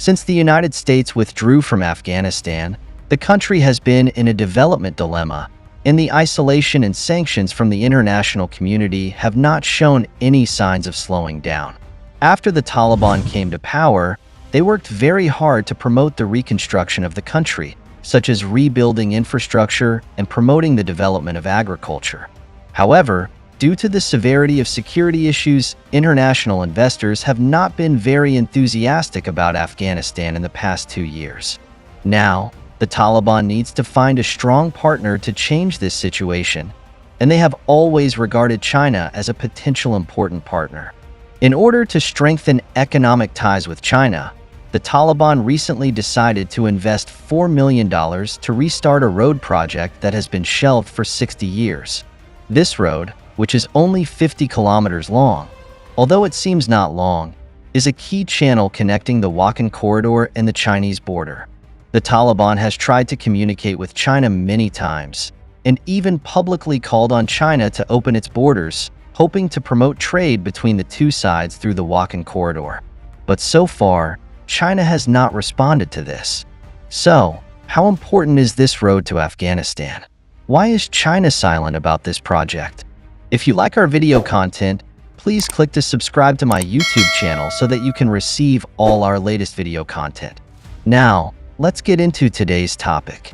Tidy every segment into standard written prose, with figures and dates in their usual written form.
Since the United States withdrew from Afghanistan, the country has been in a development dilemma, and the isolation and sanctions from the international community have not shown any signs of slowing down. After the Taliban came to power, they worked very hard to promote the reconstruction of the country, such as rebuilding infrastructure and promoting the development of agriculture. However, due to the severity of security issues, international investors have not been very enthusiastic about Afghanistan in the past 2 years. Now, the Taliban needs to find a strong partner to change this situation, and they have always regarded China as a potential important partner. In order to strengthen economic ties with China, the Taliban recently decided to invest $4 million to restart a road project that has been shelved for 60 years. This road, which is only 50 kilometers long, although it seems not long, is a key channel connecting the Wakhan Corridor and the Chinese border. The Taliban has tried to communicate with China many times, and even publicly called on China to open its borders, hoping to promote trade between the two sides through the Walkin Corridor. But so far, China has not responded to this. So, how important is this road to Afghanistan? Why is China silent about this project? If you like our video content, please click to subscribe to my YouTube channel so that you can receive all our latest video content. Now, let's get into today's topic.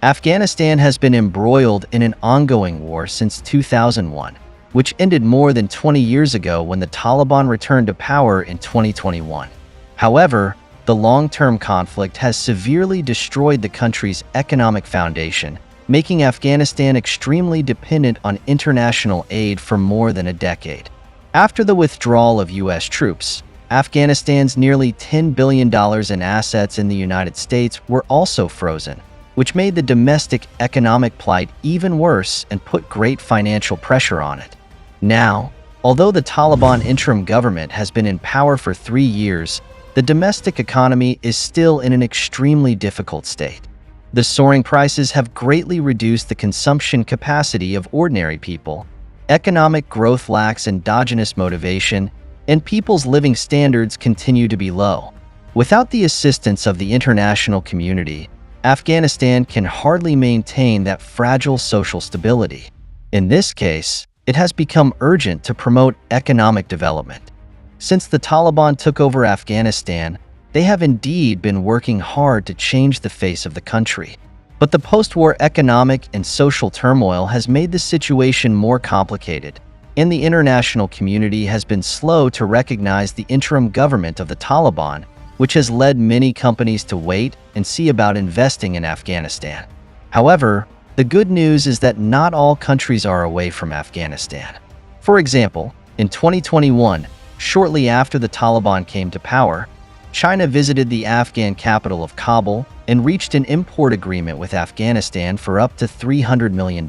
Afghanistan has been embroiled in an ongoing war since 2001, which ended more than 20 years ago when the Taliban returned to power in 2021. However, the long-term conflict has severely destroyed the country's economic foundation, making Afghanistan extremely dependent on international aid for more than a decade. After the withdrawal of U.S. troops, Afghanistan's nearly $10 billion in assets in the United States were also frozen, which made the domestic economic plight even worse and put great financial pressure on it. Now, although the Taliban interim government has been in power for 3 years, the domestic economy is still in an extremely difficult state. The soaring prices have greatly reduced the consumption capacity of ordinary people. Economic growth lacks endogenous motivation, and people's living standards continue to be low. Without the assistance of the international community, Afghanistan can hardly maintain that fragile social stability. In this case, it has become urgent to promote economic development. Since the Taliban took over Afghanistan, they have indeed been working hard to change the face of the country. But the post-war economic and social turmoil has made the situation more complicated, and the international community has been slow to recognize the interim government of the Taliban, which has led many companies to wait and see about investing in Afghanistan. However, the good news is that not all countries are away from Afghanistan. For example, in 2021, shortly after the Taliban came to power, China visited the Afghan capital of Kabul and reached an import agreement with Afghanistan for up to $300 million.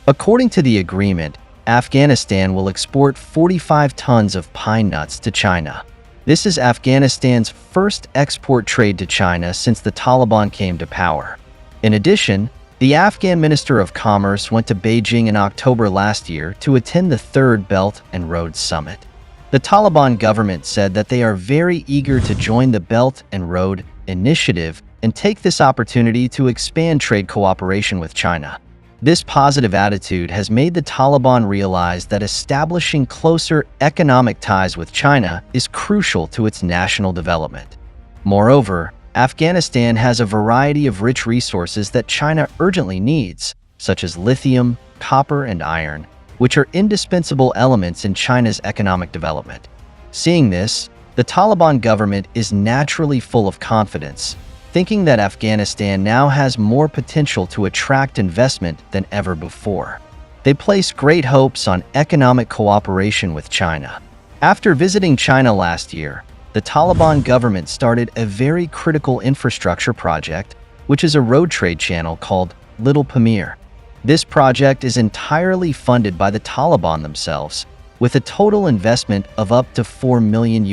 According to the agreement, Afghanistan will export 45 tons of pine nuts to China. This is Afghanistan's first export trade to China since the Taliban came to power. In addition, the Afghan Minister of Commerce went to Beijing in October last year to attend the Third Belt and Road Summit. The Taliban government said that they are very eager to join the Belt and Road Initiative and take this opportunity to expand trade cooperation with China. This positive attitude has made the Taliban realize that establishing closer economic ties with China is crucial to its national development. Moreover, Afghanistan has a variety of rich resources that China urgently needs, such as lithium, copper, and iron, which are indispensable elements in China's economic development. Seeing this, the Taliban government is naturally full of confidence, thinking that Afghanistan now has more potential to attract investment than ever before. They place great hopes on economic cooperation with China. After visiting China last year, the Taliban government started a very critical infrastructure project, which is a road trade channel called Little Pamir. This project is entirely funded by the Taliban themselves, with a total investment of up to $4 million.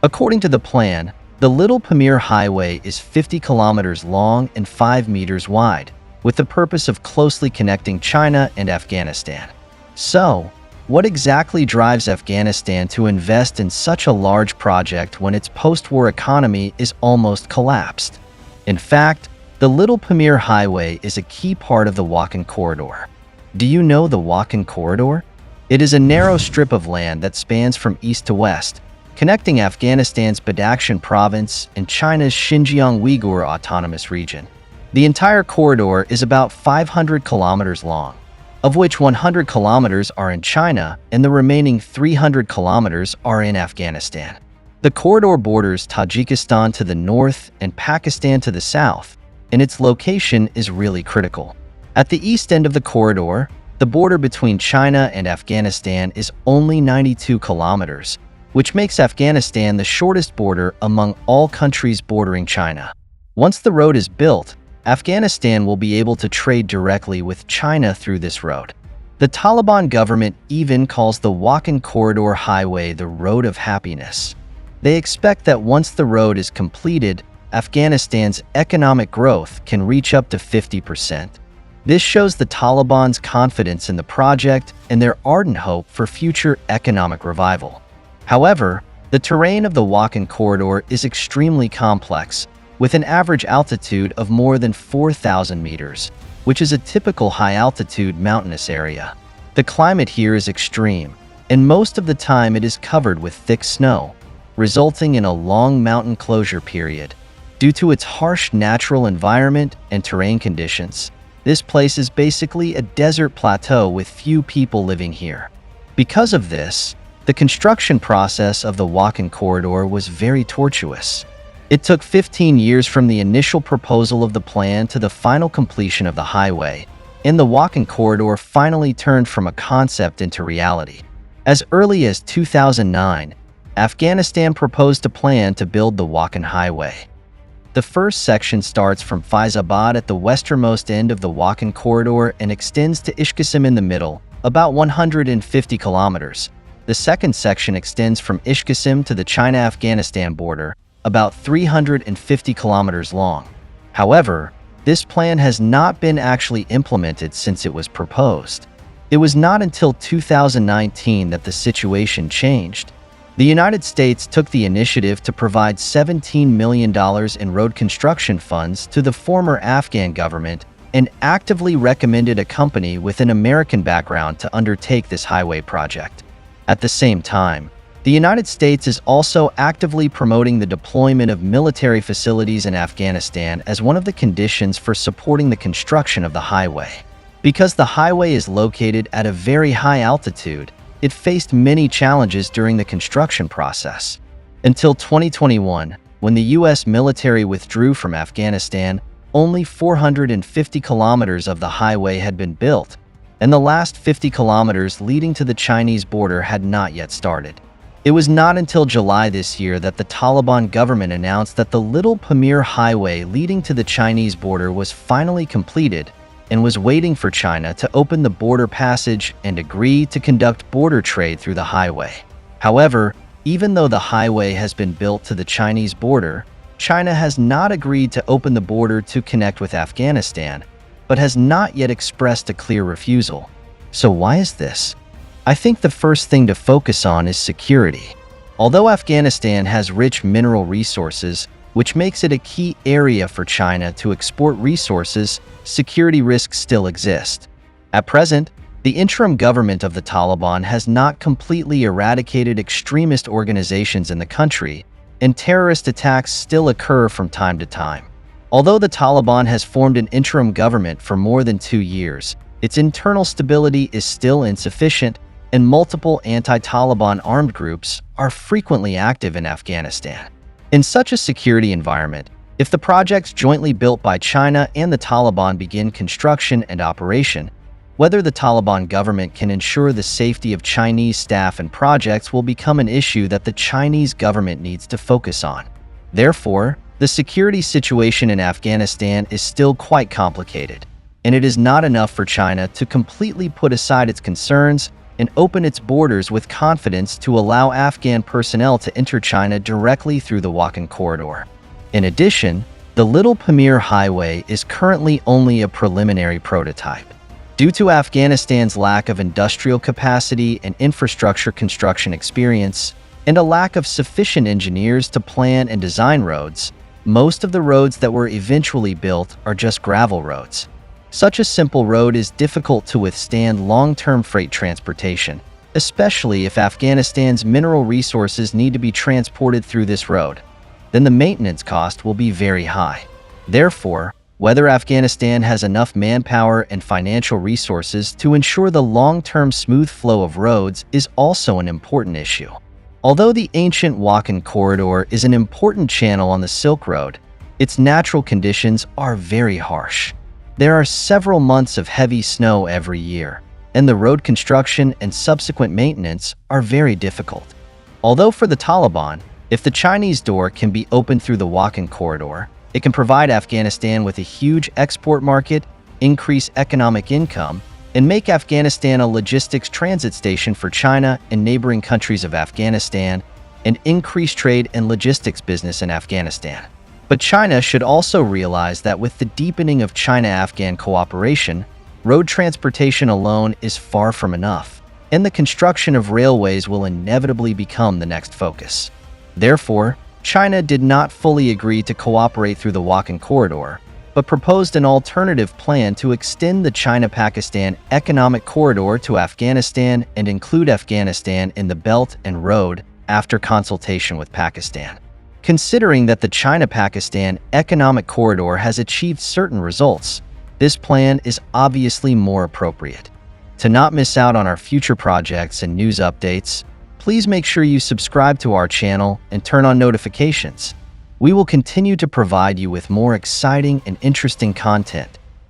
According to the plan, the Little Pamir Highway is 50 kilometers long and 5 meters wide, with the purpose of closely connecting China and Afghanistan. So, what exactly drives Afghanistan to invest in such a large project when its post-war economy is almost collapsed? In fact, the Little Pamir Highway is a key part of the Wakhan Corridor. Do you know the Walkin Corridor? It is a narrow strip of land that spans from east to west, connecting Afghanistan's Badakhshan province and China's Xinjiang Uyghur Autonomous Region. The entire corridor is about 500 kilometers long, of which 100 kilometers are in China and the remaining 300 kilometers are in Afghanistan. The corridor borders Tajikistan to the north and Pakistan to the south, and its location is really critical. At the east end of the corridor, the border between China and Afghanistan is only 92 kilometers, which makes Afghanistan the shortest border among all countries bordering China. Once the road is built, Afghanistan will be able to trade directly with China through this road. The Taliban government even calls the Wakhan Corridor Highway the Road of Happiness. They expect that once the road is completed, Afghanistan's economic growth can reach up to 50%. This shows the Taliban's confidence in the project and their ardent hope for future economic revival. However, the terrain of the Wakhan Corridor is extremely complex, with an average altitude of more than 4,000 meters, which is a typical high-altitude mountainous area. The climate here is extreme, and most of the time it is covered with thick snow, resulting in a long mountain closure period. Due to its harsh natural environment and terrain conditions, this place is basically a desert plateau with few people living here. Because of this, the construction process of the Wakhan Corridor was very tortuous. It took 15 years from the initial proposal of the plan to the final completion of the highway, and the Wakhan Corridor finally turned from a concept into reality. As early as 2009, Afghanistan proposed a plan to build the Wakhan Highway. The first section starts from Faizabad at the westernmost end of the Wakhan Corridor and extends to Ishqasim in the middle, about 150 kilometers. The second section extends from Ishqasim to the China-Afghanistan border, about 350 kilometers long. However, this plan has not been actually implemented since it was proposed. It was not until 2019 that the situation changed. The United States took the initiative to provide $17 million in road construction funds to the former Afghan government and actively recommended a company with an American background to undertake this highway project. At the same time, the United States is also actively promoting the deployment of military facilities in Afghanistan as one of the conditions for supporting the construction of the highway. Because the highway is located at a very high altitude, it faced many challenges during the construction process. Until 2021, when the U.S. military withdrew from Afghanistan, only 450 kilometers of the highway had been built, and the last 50 kilometers leading to the Chinese border had not yet started. It was not until July this year that the Taliban government announced that the Little Pamir Highway leading to the Chinese border was finally completed and was waiting for China to open the border passage and agree to conduct border trade through the highway. However, even though the highway has been built to the Chinese border, China has not agreed to open the border to connect with Afghanistan, but has not yet expressed a clear refusal. So why is this? I think the first thing to focus on is security. Although Afghanistan has rich mineral resources, which makes it a key area for China to export resources, security risks still exist. At present, the interim government of the Taliban has not completely eradicated extremist organizations in the country, and terrorist attacks still occur from time to time. Although the Taliban has formed an interim government for more than 2 years, its internal stability is still insufficient, and multiple anti-Taliban armed groups are frequently active in Afghanistan. In such a security environment, if the projects jointly built by China and the Taliban begin construction and operation, whether the Taliban government can ensure the safety of Chinese staff and projects will become an issue that the Chinese government needs to focus on. Therefore, the security situation in Afghanistan is still quite complicated, and it is not enough for China to completely put aside its concerns and open its borders with confidence to allow Afghan personnel to enter China directly through the Walkin Corridor. In addition, The Little Pamir Highway is currently only a preliminary prototype. Due to Afghanistan's lack of industrial capacity and infrastructure construction experience, and a lack of sufficient engineers to plan and design roads, most of the roads that were eventually built are just gravel roads. Such a simple road is difficult to withstand long-term freight transportation, especially if Afghanistan's mineral resources need to be transported through this road. Then the maintenance cost will be very high. Therefore, whether Afghanistan has enough manpower and financial resources to ensure the long-term smooth flow of roads is also an important issue. Although the ancient Wakhan Corridor is an important channel on the Silk Road, its natural conditions are very harsh. There are several months of heavy snow every year, and the road construction and subsequent maintenance are very difficult. Although for the Taliban, if the Chinese door can be opened through the Walkin Corridor, it can provide Afghanistan with a huge export market, increase economic income, and make Afghanistan a logistics transit station for China and neighboring countries of Afghanistan, and increase trade and logistics business in Afghanistan. But China should also realize that with the deepening of China-Afghan cooperation, road transportation alone is far from enough, and the construction of railways will inevitably become the next focus. Therefore, China did not fully agree to cooperate through the Wakhan Corridor, but proposed an alternative plan to extend the China-Pakistan Economic Corridor to Afghanistan and include Afghanistan in the Belt and Road after consultation with Pakistan. Considering that the China-Pakistan Economic Corridor has achieved certain results, this plan is obviously more appropriate. To not miss out on our future projects and news updates, please make sure you subscribe to our channel and turn on notifications. We will continue to provide you with more exciting and interesting content